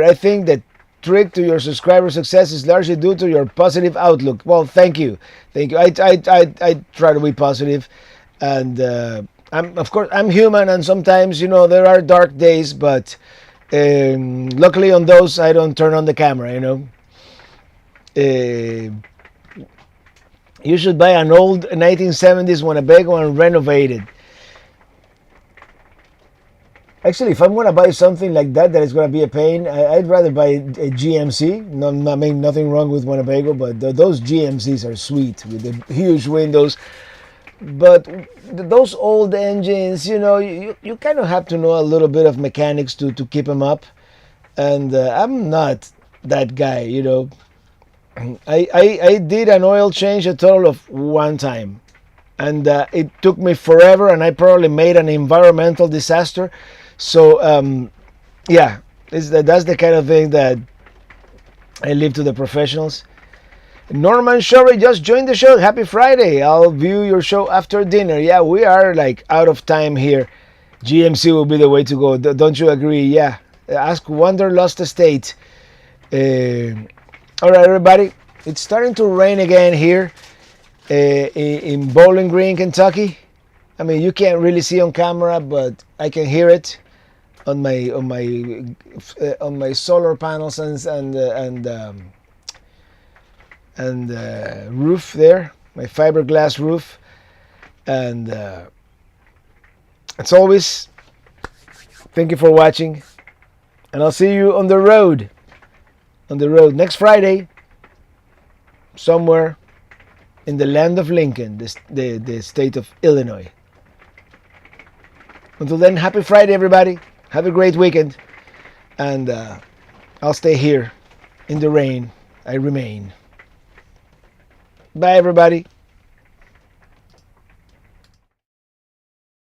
I think the trick to your subscriber success is largely due to your positive outlook. Well, thank you. I try to be positive, and I'm human, and sometimes there are dark days, but luckily on those I don't turn on the camera. You should buy an old 1970s Winnebago and renovate it. Actually, if I'm going to buy something like that is going to be a pain, I'd rather buy a GMC. No, I mean, nothing wrong with Winnebago, but those GMCs are sweet with the huge windows. But those old engines, you kind of have to know a little bit of mechanics to keep them up. And I'm not that guy, I did an oil change a total of one time. And it took me forever, and I probably made an environmental disaster. So, yeah, that's the kind of thing that I leave to the professionals. Norman Shorey just joined the show. Happy Friday. I'll view your show after dinner. Yeah, we are like out of time here. GMC will be the way to go. Don't you agree? Yeah. Ask Wanderlust Estate. All right, everybody. It's starting to rain again here in Bowling Green, Kentucky. I mean, you can't really see on camera, but I can hear it on my solar panels and roof there, my fiberglass roof. And as always, thank you for watching, and I'll see you on the road next Friday, somewhere in the land of Lincoln, the state of Illinois. Until then, happy Friday, everybody. Have a great weekend. And I'll stay here in the rain. I remain. Bye, everybody.